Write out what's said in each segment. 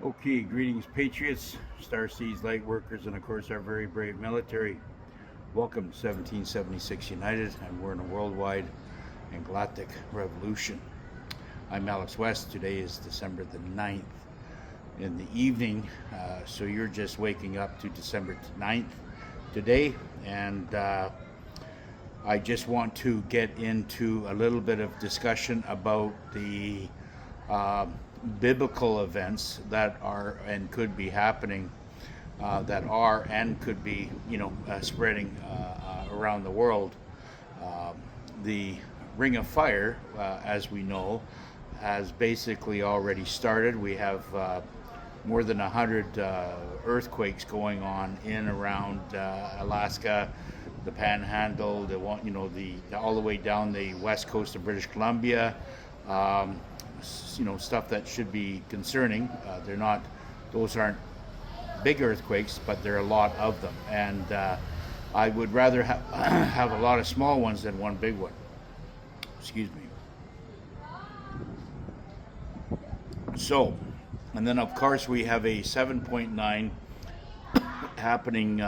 Okay, greetings Patriots, Starseeds, light workers, and of course our very brave military. Welcome to 1776 United, and we're in a worldwide and galactic revolution. I'm Alex West. Today is December the 9th in the evening, so you're just waking up to December 9th today, and I just want to get into a little bit of discussion about the uh, biblical events that are and could be happening, that are and could be, spreading around the world. Um, the Ring of Fire, as we know, has basically already started. We have more than 100 earthquakes going on in around Alaska, the Panhandle, the all the way down the west coast of British Columbia. Um, Stuff that should be concerning. They're not; those aren't big earthquakes, but there are a lot of them, and I would rather have a lot of small ones than one big one. Excuse me. So, and then of course we have a 7.9 happening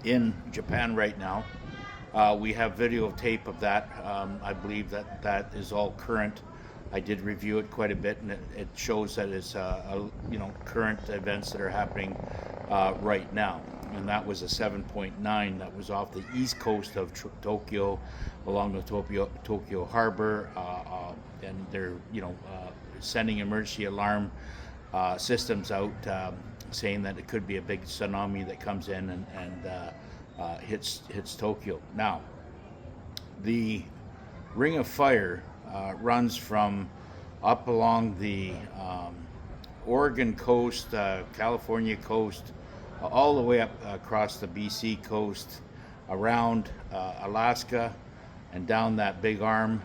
in Japan right now. We have videotape of that. I believe that is all current. I did review it quite a bit, and it shows that it's current events that are happening right now. And that was a 7.9 that was off the east coast of Tokyo, along the Tokyo Harbor, and they're sending emergency alarm systems out, saying that it could be a big tsunami that comes in and hits Tokyo. Now, the Ring of Fire runs from up along the Oregon coast, California coast, all the way up across the BC coast, around Alaska, and down that big arm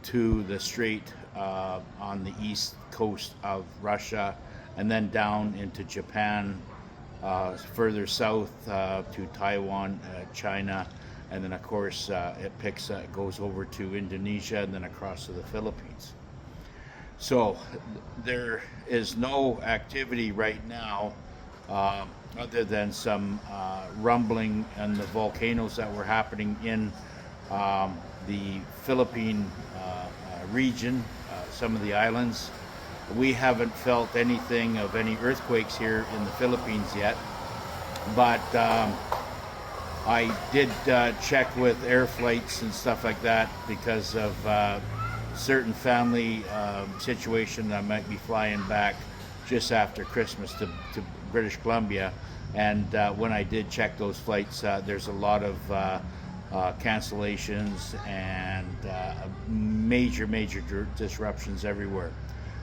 to the strait on the east coast of Russia, and then down into Japan, further south to Taiwan, China, and then of course it goes over to Indonesia, and then across to the Philippines. So there is no activity right now, other than some rumbling and the volcanoes that were happening in the Philippine region, some of the islands. We haven't felt anything of any earthquakes here in the Philippines yet, but I did check with air flights and stuff like that because of certain family situation. I might be flying back just after Christmas to British Columbia, and when I did check those flights, there's a lot of cancellations and major disruptions everywhere.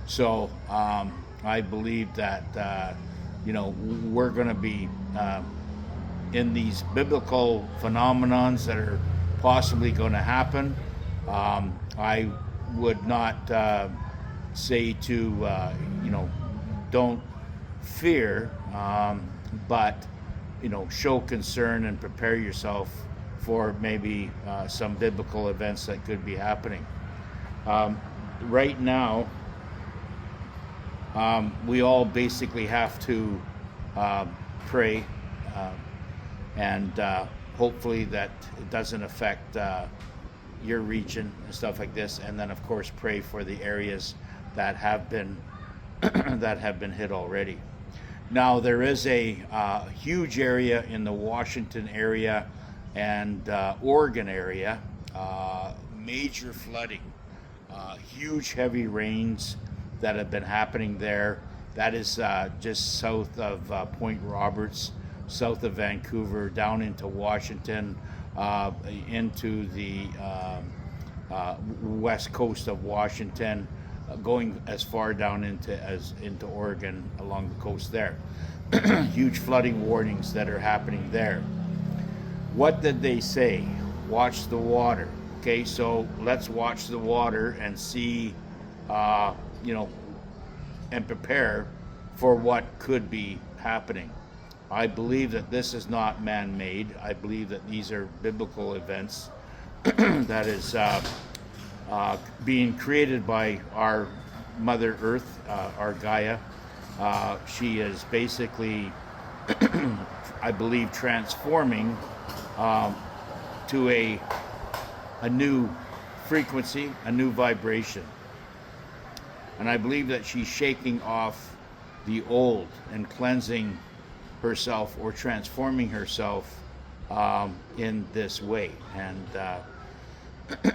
So I believe that we're going to be in these biblical phenomenons that are possibly going to happen. I would not say to don't fear, but show concern and prepare yourself for maybe some biblical events that could be happening. Right now, we all basically have to pray, and hopefully that it doesn't affect your region and stuff like this, and then of course pray for the areas that have been that have been hit already. Now there is a huge area in the Washington area and Oregon area, major flooding, huge heavy rains that have been happening there. That is just south of Point Roberts, south of Vancouver, down into Washington, into the west coast of Washington, going as far down into Oregon along the coast there. Huge flooding warnings that are happening there. What did they say? Watch the water. Okay, so let's watch the water and see, and prepare for what could be happening. I believe that this is not man-made. I believe that these are biblical events that is being created by our Mother Earth, our Gaia. She is basically, I believe, transforming to a new frequency, a new vibration. And I believe that she's shaking off the old and cleansing herself or transforming herself in this way. And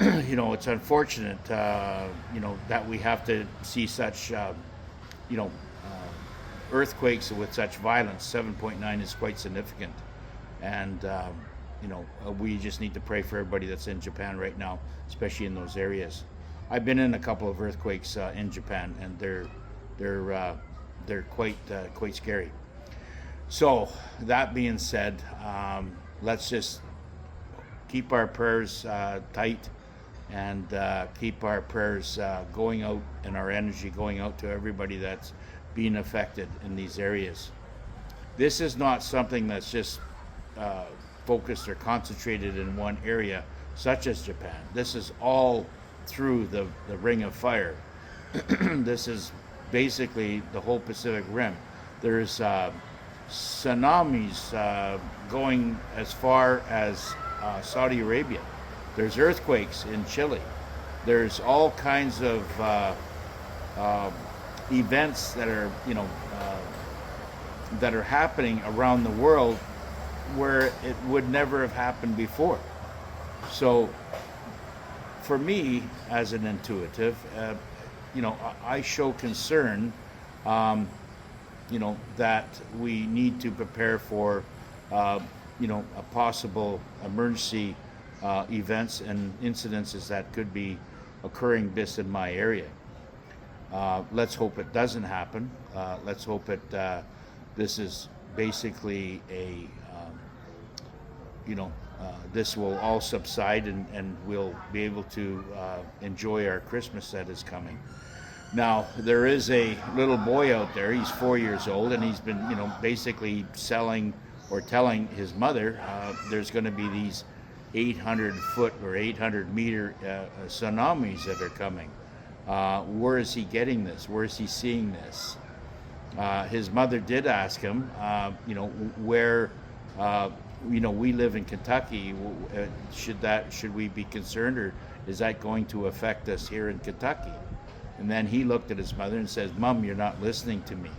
it's unfortunate, that we have to see such, earthquakes with such violence. 7.9 is quite significant. And, we just need to pray for everybody that's in Japan right now, especially in those areas. I've been in a couple of earthquakes in Japan, and they're quite scary. So that being said, let's just keep our prayers tight, and keep our prayers going out, and our energy going out to everybody that's being affected in these areas. This is not something that's just focused or concentrated in one area, such as Japan. This is all through the Ring of Fire. This is basically the whole Pacific Rim. There's tsunamis going as far as Saudi Arabia. There's earthquakes in Chile. There's all kinds of events that are, that are happening around the world where it would never have happened before. So for me, as an intuitive, I show concern, that we need to prepare for, a possible emergency events and incidences that could be occurring just in my area. Let's hope it doesn't happen. Let's hope this is basically this will all subside, and we'll be able to enjoy our Christmas that is coming. Now, there is a little boy out there. He's 4 years old, and he's been, basically selling or telling his mother there's going to be these 800-foot or 800-meter tsunamis that are coming. Where is he getting this? Where is he seeing this? His mother did ask him, where, we live in Kentucky. Should we be concerned, or is that going to affect us here in Kentucky? And then he looked at his mother and says, "Mom, you're not listening to me."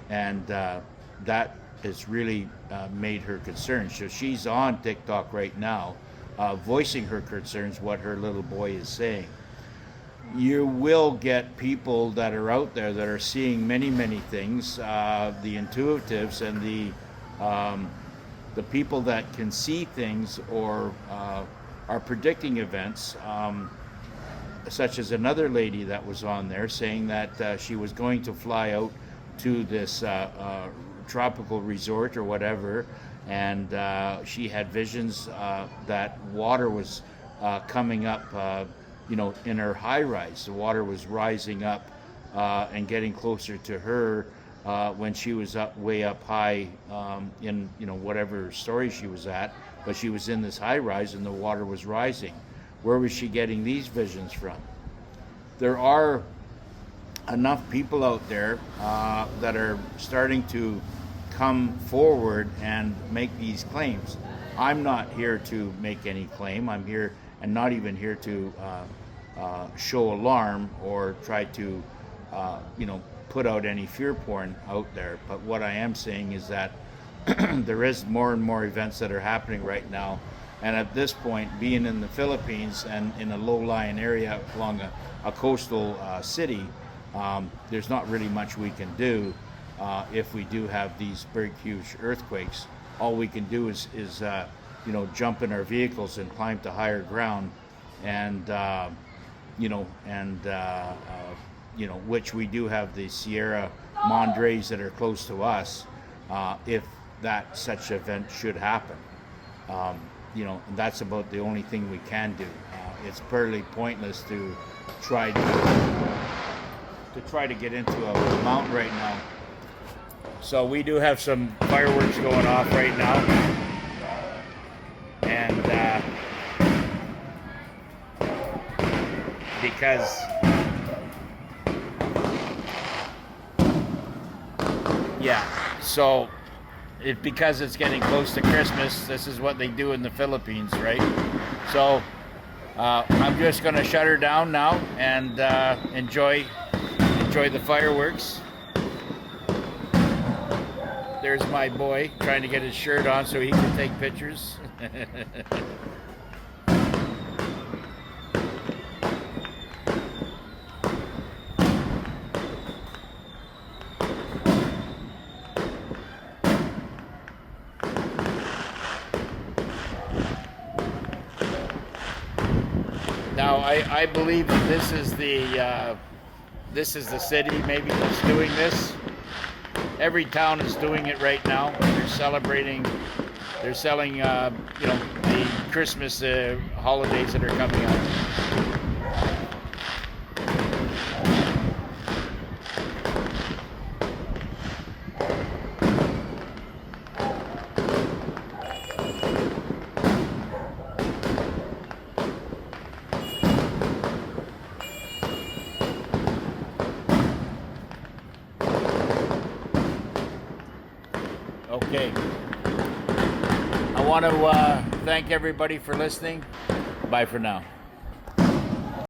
And that has really made her concerned. So she's on TikTok right now, voicing her concerns, what her little boy is saying. You will get people that are out there that are seeing many, many things, the intuitives and the people that can see things or are predicting events, such as another lady that was on there saying that she was going to fly out to this tropical resort or whatever, and she had visions that water was coming up, in her high rise. The water was rising up and getting closer to her when she was way up high in whatever story she was at, but she was in this high rise and the water was rising. Where was she getting these visions from? There are enough people out there that are starting to come forward and make these claims. I'm not here to make any claim. I'm here and not even here to show alarm or try to put out any fear porn out there. But what I am saying is that there is more and more events that are happening right now. And at this point, being in the Philippines and in a low-lying area along a coastal city, there's not really much we can do if we do have these big, huge earthquakes. All we can do is jump in our vehicles and climb to higher ground, and which we do have the Sierra Madres that are close to us, if that such event should happen. And that's about the only thing we can do. It's fairly pointless to try to get into a mountain right now. So we do have some fireworks going off right now, and because Yeah, so because it's getting close to Christmas, this is what they do in the Philippines, right? So I'm just going to shut her down now and enjoy the fireworks. There's my boy trying to get his shirt on so he can take pictures. Now I believe that this is the city maybe that's doing this. Every town is doing it right now. They're celebrating. They're selling, the Christmas holidays that are coming up. Okay. I want to thank everybody for listening. Bye for now.